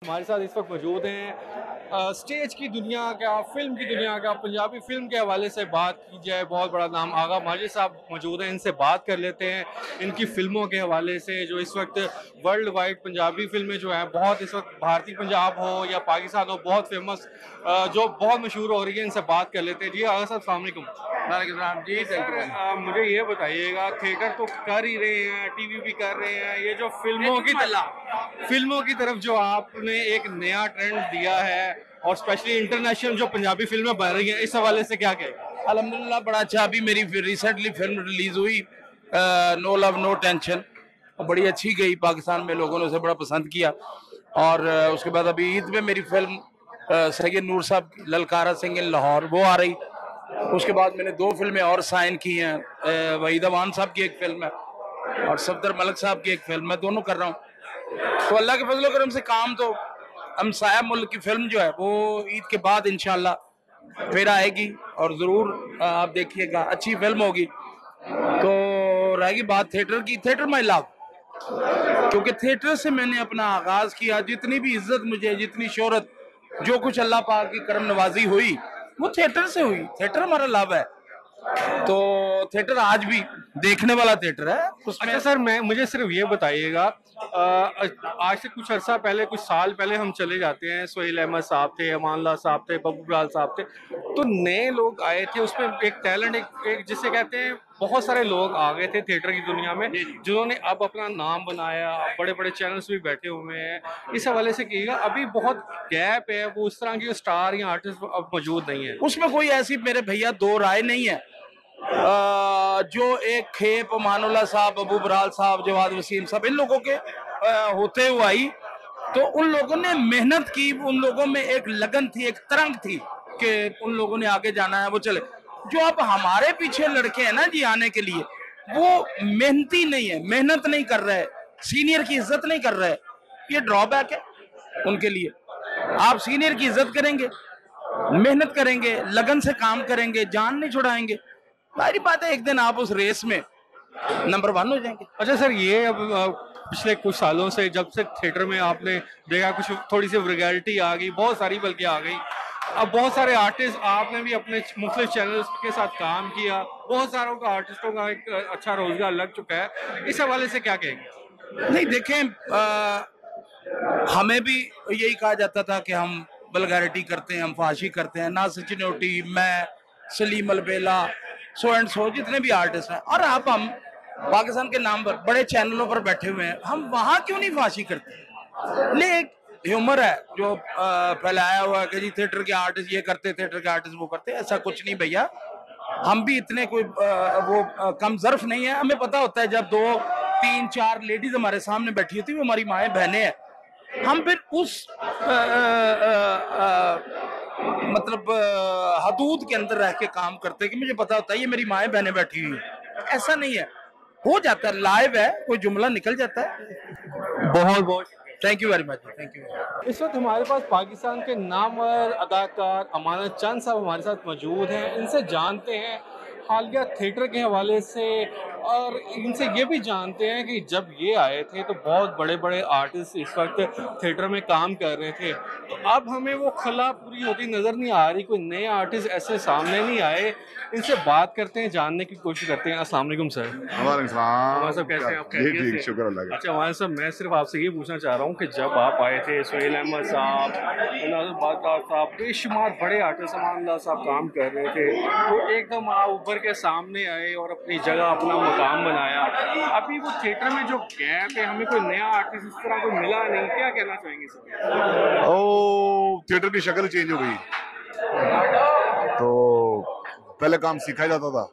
हमारे साथ इस वक्त मौजूद हैं स्टेज की दुनिया का, फिल्म की दुनिया का, पंजाबी फिल्म के हवाले से बात की जाए, बहुत बड़ा नाम आगा माजिद साहब मौजूद हैं। इनसे बात कर लेते हैं इनकी फिल्मों के हवाले से, जो इस वक्त वर्ल्ड वाइड पंजाबी फिल्में जो हैं बहुत इस वक्त भारतीय पंजाब हो या पाकिस्तान हो, बहुत फेमस, जो बहुत मशहूर हो रही है। इनसे बात कर लेते हैं। जी आगा साहब, अस्सलाम वालेकुम। जी सर, मुझे ये बताइएगा, थिएटर तो कर ही रहे हैं, टीवी भी कर रहे हैं, ये जो फिल्मों की तरफ जो आपने एक नया ट्रेंड दिया है और स्पेशली इंटरनेशनल जो पंजाबी फिल्में बन रही हैं, इस हवाले से क्या कहें? अल्हम्दुलिल्लाह बड़ा अच्छा। अभी मेरी रिसेंटली फिल्म रिलीज हुई नो लव नो टेंशन, बड़ी अच्छी गई पाकिस्तान में, लोगों ने उसे बड़ा पसंद किया। और उसके बाद अभी ईद में मेरी फिल्म सैयद नूर साहब की ललकारा सिंह इन लाहौर वो आ रही। उसके बाद मैंने 2 फिल्में और साइन की हैं, वहीद अवान साहब की एक फिल्म है और सफदर मलिक साहब की एक फिल्म, मैं दोनों कर रहा हूँ। तो अल्लाह के फजल करम से काम तो हमसाया मुल्क की फिल्म जो है वो ईद के बाद इंशाल्लाह फिर आएगी और जरूर आप देखिएगा, अच्छी फिल्म होगी। तो रहेगी बात थिएटर की, थिएटर माई लव, क्योंकि थिएटर से मैंने अपना आगाज किया। जितनी भी इज्जत मुझे, जितनी शोहरत, जो कुछ अल्लाह पाक की करम नवाजी हुई वो थिएटर से हुई। थिएटर हमारा लव है, तो थिएटर आज भी देखने वाला थिएटर है उसमें। अच्छा सर, मैं मुझे सिर्फ ये बताइएगा, आज से कुछ अर्सा पहले, कुछ साल पहले हम चले जाते हैं, सोहेल अहमद साहब थे, अमानल्ला साहब थे, बब्बू बराल साहब थे, तो नए लोग आए थे उसमें, एक टैलेंट, एक जिसे कहते हैं, बहुत सारे लोग आ गए थे थिएटर की दुनिया में जिन्होंने अब अपना नाम बनाया, बड़े बड़े चैनल्स भी बैठे हुए हैं। इस हवाले से कहिएगा, अभी बहुत गैप है, वो उस तरह की स्टार या आर्टिस्ट अब मौजूद नहीं है। उसमें कोई ऐसी मेरे भैया दो राय नहीं है। जो एक खेप मानुल्लाह साहब, अबू बराल साहब, जवाद वसीम साहब, इन लोगों के होते हुए आई, तो उन लोगों ने मेहनत की, उन लोगों में एक लगन थी, एक तरंग थी कि उन लोगों ने आगे जाना है, वो चले। जो अब हमारे पीछे लड़के हैं ना जी आने के लिए, वो मेहनती नहीं है, मेहनत नहीं कर रहे, सीनियर की इज्जत नहीं कर रहे। ये ड्रॉबैक है उनके लिए। आप सीनियर की इज्जत करेंगे, मेहनत करेंगे, लगन से काम करेंगे, जान नहीं छुड़ाएंगे, सारी बात है, एक दिन आप उस रेस में नंबर 1 हो जाएंगे। अच्छा सर, ये अब पिछले कुछ सालों से जब से थिएटर में आपने देखा, कुछ थोड़ी सी वल्गैरिटी आ गई, बहुत सारी बल्कि आ गई। अब बहुत सारे आर्टिस्ट, आपने भी अपने मुख्तलिफ चैनल्स के साथ काम किया, बहुत सारों का आर्टिस्टों का एक अच्छा रोजगार लग चुका है, इस हवाले से क्या कहेंगे? नहीं देखें, हमें भी यही कहा जाता था कि हम वल्गैरिटी करते हैं, हम फाशी करते हैं, ना सचिनोटी, मैं, सलीम अलबेला, सो एंड सो, जितने भी आर्टिस्ट हैं। और अब हम पाकिस्तान के नाम पर बड़े चैनलों पर बैठे हुए हैं, हम वहां क्यों नहीं फाशी करते? ले एक ह्यूमर है जो फैलाया हुआ है कि जी थिएटर के आर्टिस्ट ये करते, थिएटर के आर्टिस्ट वो करते। ऐसा कुछ नहीं भैया, हम भी इतने कोई कम ज़र्फ नहीं है। हमें पता होता है जब 2 3 4 लेडीज हमारे सामने बैठी होती है, वो हमारी माएँ बहनें हैं, हम फिर उस मतलब हदूद के अंदर रह के काम करते हैं कि मुझे पता होता है ये मेरी माएँ बहनें बैठी हुई है। ऐसा नहीं है, हो जाता है, लाइव है, कोई जुमला निकल जाता है। बहुत बहुत thank you very much, thank you. इस वक्त हमारे पास पाकिस्तान के नामवर अदाकार अमानत चंद साहब हमारे साथ मौजूद हैं। इनसे जानते हैं हालिया थिएटर के हवाले से, और इनसे ये भी जानते हैं कि जब ये आए थे तो बहुत बड़े बड़े आर्टिस्ट इस वक्त थिएटर में काम कर रहे थे, तो अब हमें वो खला पूरी होती नज़र नहीं आ रही, कोई नए आर्टिस्ट ऐसे सामने नहीं आए। इनसे बात करते हैं, जानने की कोशिश करते हैं। अस्सलाम वालेकुम सर। हमारे हमारे साहब कैसे हैं आप? खैरियत से? शुक्र अल्लाह का। अच्छा हमारे साहब, मैं सिर्फ आपसे ये पूछना चाह रहा हूँ कि जब आप आए थे, सोहेल अहमद साहब, बादशाह साहब, बेशुमार बड़े आर्टिस्ट, अमानल्ला साहब काम कर रहे थे, तो एकदम आप उभर के सामने आए और अपनी जगह, अपना मकाम बनाया। अभी वो थिएटर में जो गैप है, हमें कोई नया आर्टिस्ट इस तरह कोई मिला नहीं, क्या कहना चाहेंगे सर? ओ, थिएटर की शक्ल चेंज हो गई। तो पहले काम सिखाया जाता था,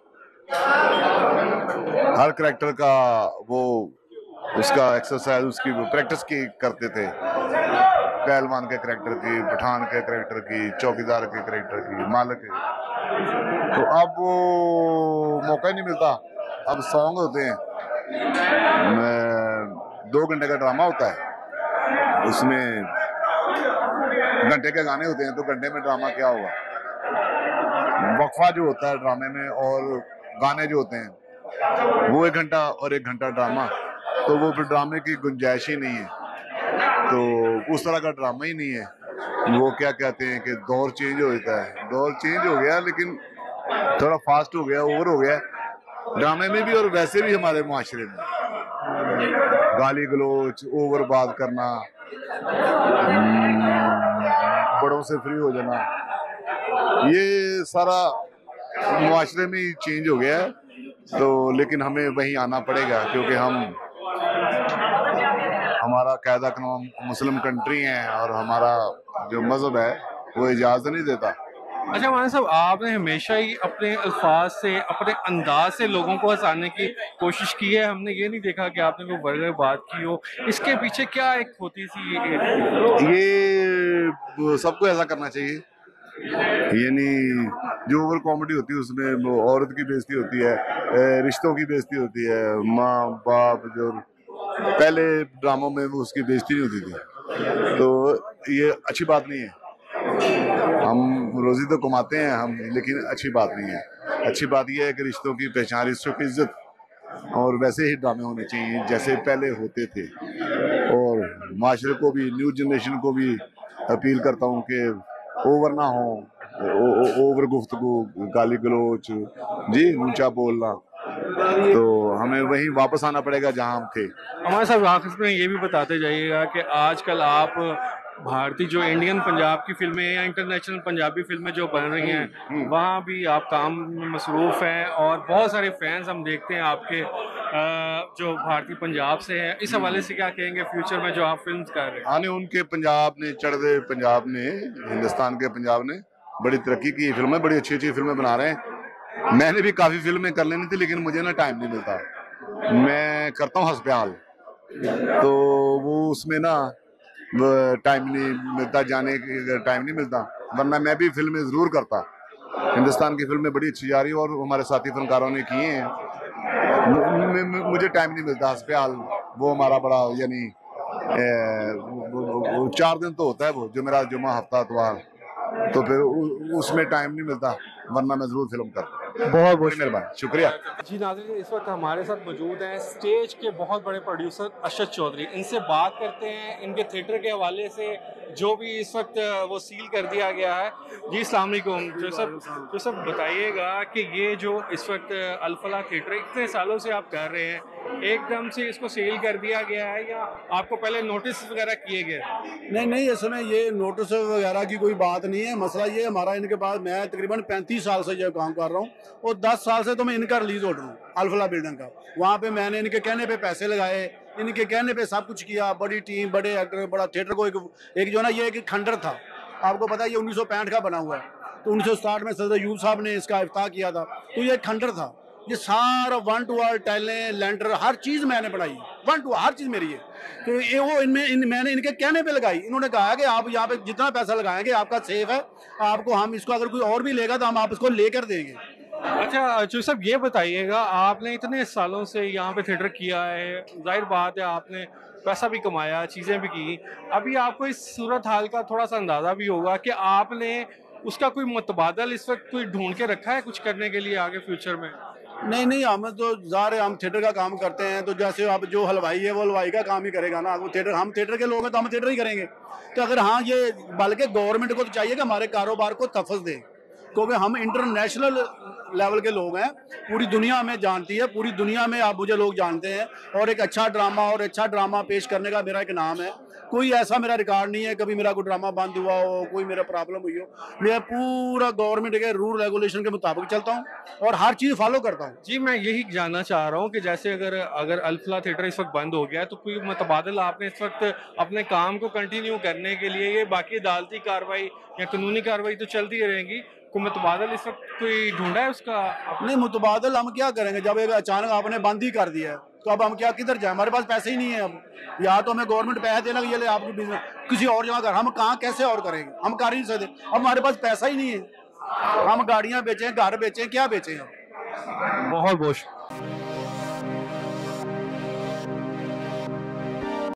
हर करेक्टर का वो उसका एक्सरसाइज, उसकी प्रैक्टिस की करते थे, पहलवान के करेक्टर की, पठान के करेक्टर की, चौकीदार के करेक्टर की, मालिक के। तो अब वो मौका ही नहीं मिलता। अब सॉन्ग होते हैं, 2 घंटे का ड्रामा होता है, उसमें घंटे के गाने होते हैं, तो घंटे में ड्रामा क्या होगा? वक्फा जो होता है ड्रामे में और गाने जो होते हैं वो 1 घंटा और 1 घंटा ड्रामा, तो वो फिर ड्रामे की गुंजाइश ही नहीं है। तो उस तरह का ड्रामा ही नहीं है। वो क्या कहते हैं कि दौर चेंज हो जाता है, दौर चेंज हो गया लेकिन थोड़ा फास्ट हो गया, ओवर हो गया ड्रामे में भी और वैसे भी हमारे माशरे में। गाली गलोच, ओवर बात करना, बड़ों से फ्री हो जाना, ये सारा मुआशरे में ही चेंज हो गया है। तो लेकिन हमें वहीं आना पड़ेगा क्योंकि हमारा कायदा कानून मुस्लिम कंट्री है और हमारा जो मजहब है वो इजाज़त नहीं देता। अच्छा माना साहब, आपने हमेशा ही अपने अल्फाज से, अपने अंदाज से लोगों को हंसाने की कोशिश की है। हमने ये नहीं देखा कि आपने कोई वर्गर बात की हो। इसके पीछे क्या एक होती सी ये सबको ऐसा करना चाहिए, यानी जो ओवर कॉमेडी होती है उसमें वो औरत की बेइज्जती होती है, रिश्तों की बेइज्जती होती है, माँ बाप जो पहले ड्रामों में वो उसकी बेइज्जती नहीं होती थी, तो ये अच्छी बात नहीं है। हम रोजी तो कमाते हैं हम, लेकिन अच्छी बात नहीं है। अच्छी बात यह है कि रिश्तों की पहचान, रिश्तों की इज्जत, और वैसे ही ड्रामे होने चाहिए जैसे पहले होते थे। और माशरे को भी, न्यू जनरेशन को भी अपील करता हूँ कि ओवर ना हो, ओवर गुफ्तगू, गाली गलोच, जी ऊंचा बोलना, तो हमें वहीं वापस आना पड़ेगा जहां हम थे। हमारे साथ आखिर में ये भी बताते जाइएगा कि आजकल आप भारतीय जो इंडियन पंजाब की फिल्में या इंटरनेशनल पंजाबी फिल्में जो बन रही हैं वहाँ भी आप काम में मसरूफ़ हैं और बहुत सारे फैंस हम देखते हैं आपके जो भारतीय पंजाब से हैं। इस हवाले से क्या कहेंगे फ्यूचर में जो आप फिल्म कर रहे हैं? आने उनके पंजाब ने, चढ़ते पंजाब ने, हिंदुस्तान के पंजाब ने बड़ी तरक्की की, फिल्में बड़ी अच्छी अच्छी फिल्में बना रहे हैं। मैंने भी काफ़ी फिल्में कर लेनी थी लेकिन मुझे ना टाइम नहीं मिलता। मैं करता हूँ हस्पताल, तो वो उसमें ना टाइम नहीं मिलता, जाने की टाइम नहीं मिलता, वरना मैं भी फिल्में ज़रूर करता। हिंदुस्तान की फिल्में बड़ी अच्छी जा रही है और हमारे साथी फनकारों ने किए हैं। मुझे टाइम नहीं मिलता। हस्पताल वो हमारा बड़ा, यानी 4 दिन तो होता है वो, जो मेरा जुमा हफ्ता इतवार, तो फिर उसमें टाइम नहीं मिलता, वरना मैं ज़रूर फिल्म करता। बहुत बहुत मेहरबानी, शुक्रिया। जी नाज़रीन, इस वक्त हमारे साथ मौजूद हैं स्टेज के बहुत बड़े प्रोड्यूसर अरशद चौधरी। इनसे बात करते हैं इनके थिएटर के हवाले से जो भी इस वक्त वो सील कर दिया गया है। जी अस्सलाम वालेकुम। जो सब बताइएगा कि ये जो इस वक्त अल-फलाह थिएटर इतने सालों से आप कर रहे हैं, एकदम से इसको सील कर दिया गया है या आपको पहले नोटिस वगैरह किए गए? नहीं, इसमें ये नोटिस वगैरह की कोई बात नहीं है। मसला ये हमारा, इनके पास मैं तकरीबन 35 साल से ये काम कर रहा हूँ और 10 साल से तो मैं इनका रिलीज ऑर्डर हूँ अल-फलाह बिल्डिंग का। वहाँ पे मैंने इनके कहने पे पैसे लगाए, इनके कहने पे सब कुछ किया, बड़ी टीम, बड़े एक्टर, बड़ा थिएटर को एक जो ना ये एक खंडर था, आपको पता है ये 1965 का बना हुआ है, तो 1960 में सदर अयूब साहब ने इसका इफ्ताह किया था, तो ये खंडर था। ये सारा 1 to 1 टाइलें, लेंटर, हर चीज़ मैंने बनाई, 1 to 1 हर चीज़ मेरी है। तो ये वो मैंने इनके कहने पे लगाई। इन्होंने कहा कि आप यहाँ पे जितना पैसा लगाएंगे आपका सेफ है, आपको हम इसको अगर कोई और भी लेगा तो हम आप इसको लेकर देंगे। अच्छा जो सब ये बताइएगा, आपने इतने सालों से यहाँ पे थिएटर किया है, जाहिर बात है आपने पैसा भी कमाया, चीज़ें भी की, अभी आपको इस सूरत हाल का थोड़ा सा अंदाज़ा भी होगा कि आपने उसका कोई मुतबादल इस वक्त कोई ढूंढ के रखा है कुछ करने के लिए आगे फ्यूचर में? नहीं, हम तो ज़ाहिर है हम थिएटर का काम करते हैं, तो जैसे अब जो हलवाई है वो हलवाई का काम ही करेगा ना, वो थिएटर, हम थिएटर के लोग हैं तो हम थिएटर ही करेंगे। तो अगर हाँ ये, बल्कि गवर्नमेंट को तो चाहिए कि हमारे कारोबार को तफज़ दे, क्योंकि हम इंटरनेशनल लेवल के लोग हैं, पूरी दुनिया में जानती है, पूरी दुनिया में आप मुझे लोग जानते हैं, और एक अच्छा ड्रामा पेश करने का मेरा एक नाम है। कोई ऐसा मेरा रिकॉर्ड नहीं है कभी मेरा कोई ड्रामा बंद हुआ हो, कोई मेरा प्रॉब्लम हुई हो। मैं पूरा गवर्नमेंट के रूल रेगुलेशन के मुताबिक चलता हूँ और हर चीज़ फॉलो करता हूँ। जी मैं यही जानना चाह रहा हूँ कि जैसे अगर अल-फलाह थिएटर इस वक्त बंद हो गया है तो कोई मुतबादल आपने इस वक्त अपने काम को कंटिन्यू करने के लिए, ये बाकी अदालती कार्रवाई या कानूनी कार्रवाई तो चलती रहेंगी, कोई मुतबादल इस वक्त कोई ढूंढा है उसका? नहीं, मुतबादल हम क्या करेंगे जब एक अचानक आपने बंद ही कर दिया है, तो अब हम क्या, किधर जाए? हमारे पास पैसे ही नहीं है अब, या तो हमें गवर्नमेंट पैसे देना कि ये ले आपकी बिजनेस किसी और जगह कर, हम कहाँ कैसे और करेंगे? हम कर ही नहीं सकते, अब हमारे पास पैसा ही नहीं है। हम गाड़ियाँ बेचें, घर बेचें, क्या बेचें हम? बहुत बहुत